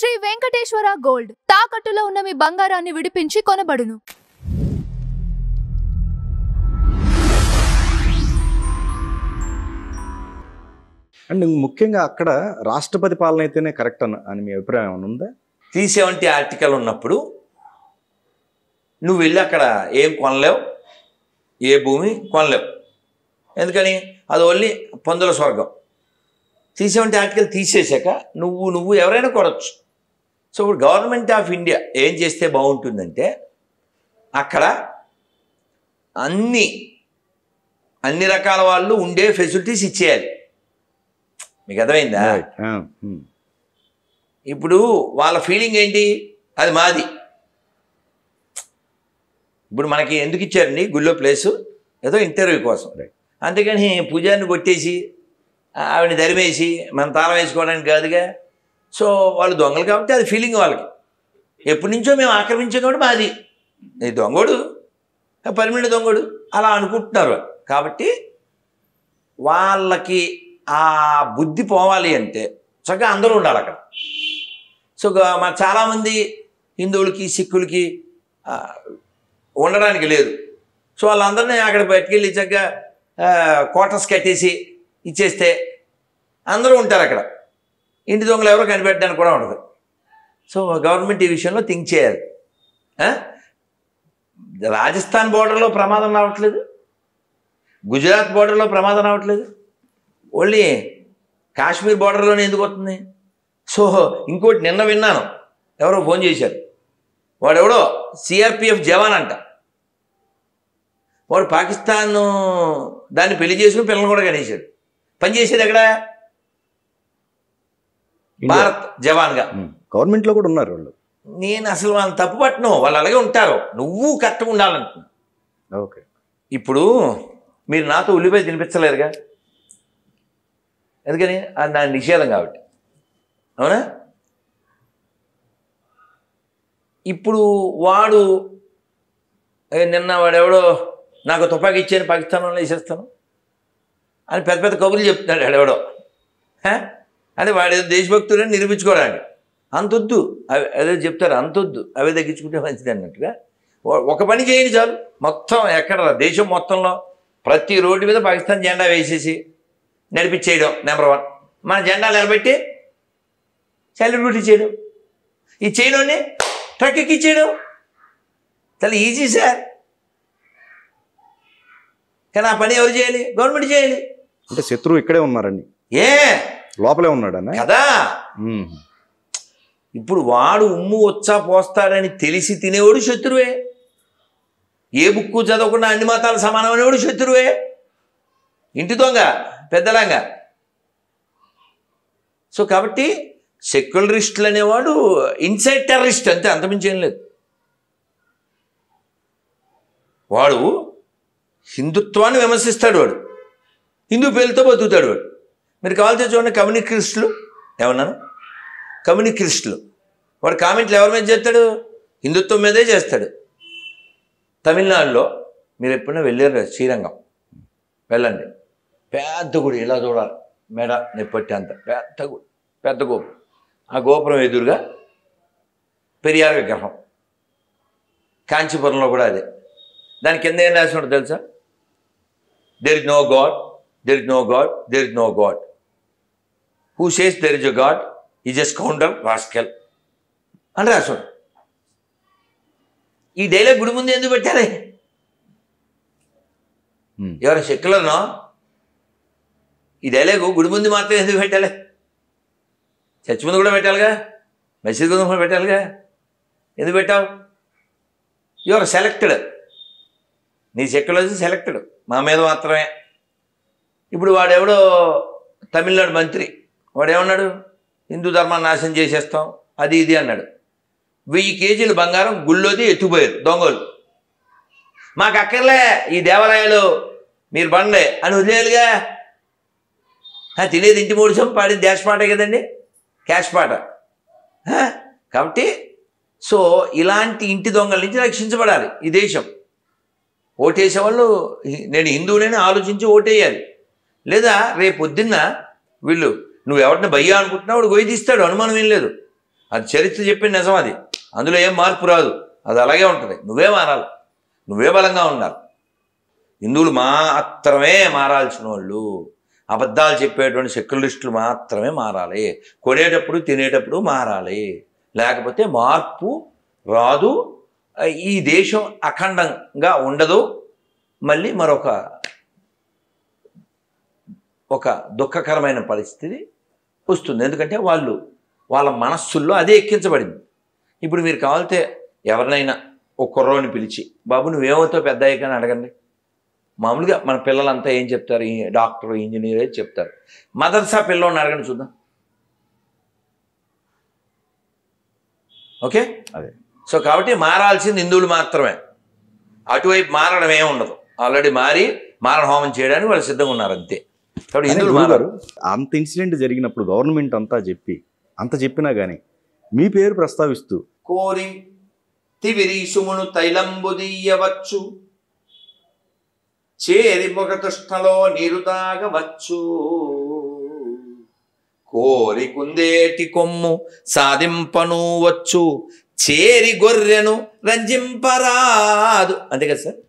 Shri Venkateswara gold తాకట్టులో ఉన్న మీ బంగారాన్ని విడిపించి కొనబడును. అండ్ ముఖ్యంగా అక్కడ రాష్ట్రపతి పాలన అయితేనే కరెక్ట్ అని మీ అభిప్రాయం ఏమైనా ఉందా? 370 ఆర్టికల్ ఉన్నప్పుడు నువ్వు వెళ్ళి అక్కడ ఏం కొనలేవు, ఏ భూమి కొనలేవు. ఎందుకని? అది ఓన్లీ పందుల స్వర్గం. 370 ఆర్టికల్ తీసేశాక నువ్వు ఎవరైనా కొనవచ్చు. సో ఇప్పుడు గవర్నమెంట్ ఆఫ్ ఇండియా ఏం చేస్తే బాగుంటుందంటే అక్కడ అన్ని రకాల వాళ్ళు ఉండే ఫెసిలిటీస్ ఇచ్చేయాలి. మీకు అర్థమైందా? ఇప్పుడు వాళ్ళ ఫీలింగ్ ఏంటి? అది మాది. ఇప్పుడు మనకి ఎందుకు ఇచ్చారండి గుళ్ళో ప్లేసు? ఏదో ఇంటర్వ్యూ కోసం. అంతేకాని పూజారిని కొట్టేసి ఆవిడని ధరిమేసి మన తాళం వేసుకోవడానికి కాదుగా. సో వాళ్ళు దొంగలు కాబట్టి అది ఫీలింగ్ వాళ్ళకి. ఎప్పటి నుంచో మేము ఆక్రమించాం కాబట్టి మాది. ఈ దొంగోడు పర్మనెంట్ దొంగోడు అలా అనుకుంటున్నారు. కాబట్టి వాళ్ళకి ఆ బుద్ధి పోవాలి అంటే చక్కగా అందరూ ఉండాలి అక్కడ. సో మన చాలామంది హిందువులకి సిక్కులకి ఉండడానికి లేదు. సో వాళ్ళందరినీ అక్కడ బయటికెళ్ళి చక్కగా క్వార్టర్స్ కట్టేసి ఇచ్చేస్తే అందరూ ఉంటారు అక్కడ. ఇంటి దొంగలు ఎవరో కనిపెట్టడానికి కూడా ఉండదు. సో గవర్నమెంట్ ఈ విషయంలో థింక్ చేయాలి. రాజస్థాన్ బోర్డర్లో ప్రమాదం రావట్లేదు, గుజరాత్ బోర్డర్లో ప్రమాదం రావట్లేదు, ఓన్లీ కాశ్మీర్ బోర్డర్లోనే ఎందుకు వస్తుంది? సో ఇంకోటి నిన్న విన్నాను, ఎవరో ఫోన్ చేశారు. వాడెవడో సిఆర్పిఎఫ్ జవాన్ అంట. వాడు పాకిస్తాన్ దాన్ని పెళ్లి చేసుకుని పిల్లలు కూడా కనేశాడు. పనిచేసేది ఎక్కడ? భారత్ జవాన్గా. గవర్నమెంట్లో కూడా ఉన్నారు వాళ్ళు. నేను అసలు వాళ్ళని తప్పు పట్టను, వాళ్ళు అలాగే ఉంటారు. నువ్వు కరెక్ట్గా ఉండాలంటున్నా. ఓకే, ఇప్పుడు మీరు నాతో ఉల్లిపాయ తినిపించలేరుగా, ఎందుకని? అది నా నిషేధం కాబట్టి. అవునా? ఇప్పుడు నిన్న వాడెవడో నాకు తుపాకీ ఇచ్చాను పాకిస్తాన్లో వేసేస్తాను అని పెద్ద పెద్ద కబుర్లు చెప్తున్నాడు. వాడెవడో అంటే వాడు దేశభక్తుడని నిరూపించుకోవడానికి. అంతొద్దు అదే చెప్తారు, అంతొద్దు అవే తగ్గించుకుంటే మంచిది అన్నట్టుగా. ఒక పని చేయండి చాలు. మొత్తం ఎక్కడ దేశం మొత్తంలో ప్రతి రోడ్డు మీద పాకిస్తాన్ జెండా వేసేసి నడిపించేయడం నెంబర్ 1. మన జెండా నిలబెట్టి సెలబ్రిటీ చేయడం, ఈ చేయడాన్ని ట్రక్ ఎక్కిచ్చేయడం చాలా ఈజీ సార్. కానీ ఆ పని ఎవరు చేయాలి? గవర్నమెంట్ చేయాలి. అంటే శత్రువు ఇక్కడే ఉన్నారండి, లోపలే ఉన్నాడన్న కదా. ఇప్పుడు వాడు ఉమ్ము వచ్చా పోస్తాడని తెలిసి తినేవాడు శత్రువే. ఏ బుక్కు చదవకుండా అన్ని మతాలు సమానమైనవాడు శత్రువే. ఇంటి దొంగ పెద్దలంగా. సో కాబట్టి సెక్యులరిస్టులు అనేవాడు ఇన్సైడ్ టెర్రరిస్ట్ అంతే, అంతమించి ఏం లేదు. వాడు హిందుత్వాన్ని విమర్శిస్తాడు, వాడు హిందూ పేరుతో బతుకుతాడు వాడు. మీరు కావాల్సి చూడండి, కమ్యూనిస్టులు ఏమన్నాను, కమ్యూనిస్టులు వాడు కామెంట్లు ఎవరి మీద చేస్తాడు? హిందుత్వం మీదే చేస్తాడు. తమిళనాడులో మీరు ఎప్పుడైనా వెళ్ళారు శ్రీరంగం, వెళ్ళండి. పెద్ద గుడి, ఇలా చూడాలి, మెడ నెప్పట్టి అంత పెద్ద గుడి, పెద్ద గోపురం. ఆ గోపురం ఎదురుగా పెరియార్ విగ్రహం. కాంచీపురంలో కూడా అదే. దాని కింద ఏం రాసి ఉంటుంది తెలుసా? There is no God, there is no God, there is no God. Who says there is a God is a scoundrel rascal అని రాసాడు. ఈ డైలాగ్ గుడి ముందు ఎందుకు పెట్టారే? ఎవరైనా సెక్యులర్నో ఈ డైలాగు గుడి ముందు మాత్రం ఎందుకు పెట్టాలి? చర్చి ముందు కూడా పెట్టాలిగా, మసీద్ ముందు కూడా పెట్టాలిగా. ఎందుకు పెట్టావు? Your selected. నీ సెక్యులరిజం సెలెక్టెడ్, మా మీద మాత్రమే. ఇప్పుడు వాడెవడో తమిళనాడు మంత్రి, వాడేమన్నాడు? హిందూ ధర్మాన్ని నాశనం చేసేస్తాం అది ఇది అన్నాడు. 1000 కేజీలు బంగారం గుళ్ళోది ఎత్తుపోయారు దొంగలు. మాకు అక్కర్లే ఈ దేవాలయాలు, మీరు బండే అని వదిలేయాలిగా. తినేది ఇంటి మూడుసం, పాడేది డాష్ పాటే కదండి, క్యాష్ పాట. కాబట్టి సో ఇలాంటి ఇంటి దొంగల నుంచి రక్షించబడాలి ఈ దేశం. ఓటేసేవాళ్ళు నేను హిందువునని ఆలోచించి ఓటేయాలి. లేదా రేపు పొద్దున్న వీళ్ళు నువ్వు ఎవరిని భయ్యా అనుకుంటున్నావు, వాడు గొయ్యి తీస్తాడు, అనుమానం ఏం లేదు. అది చరిత్ర చెప్పిన నిజం అది. అందులో ఏం మార్పు రాదు, అది అలాగే ఉంటుంది. నువ్వే మారాలి, నువ్వే బలంగా ఉండాలి. హిందువులు మాత్రమే మారాల్సిన వాళ్ళు, అబద్ధాలు చెప్పేటువంటి సెక్యులరిస్టులు మాత్రమే మారాలి. కొనేటప్పుడు తినేటప్పుడు మారాలి, లేకపోతే మార్పు రాదు. ఈ దేశం అఖండంగా ఉండదు. మళ్ళీ ఒక దుఃఖకరమైన పరిస్థితి వస్తుంది. ఎందుకంటే వాళ్ళ మనస్సుల్లో అదే ఎక్కించబడింది. ఇప్పుడు మీరు కావాలితే ఎవరినైనా ఒక కుర్రోని పిలిచి, బాబు నువ్వేమవుతావు పెద్ద అయ్యాకని అడగండి. మామూలుగా మన పిల్లలంతా ఏం చెప్తారు, డాక్టర్ ఇంజనీర్ అని చెప్తారు. మదర్సా పిల్లోని అడగండి చూద్దాం. ఓకే, అదే. సో కాబట్టి మారాల్సింది హిందువులు మాత్రమే, అటువైపు మారడం ఏమి ఉండదు. ఆల్రెడీ మారణ హోమం చేయడానికి వాళ్ళు సిద్ధంగా ఉన్నారు అంతే. కాబట్టి హిందువులు మారారు. అంత ఇన్సిడెంట్ జరిగినప్పుడు గవర్నమెంట్ అంత చెప్పినా కానీ మీ పేరు ప్రస్తావిస్తూ కోరి తివిరీసుమును తైలంబుదీయవచ్చు, చేరి మొగతృష్ణలో నీరు తాగవచ్చు, కోరి కుందేటి కొమ్ము సాధింపను వచ్చు, చేరి గొర్రెను రంజింపరాదు. అంతే కదా సార్.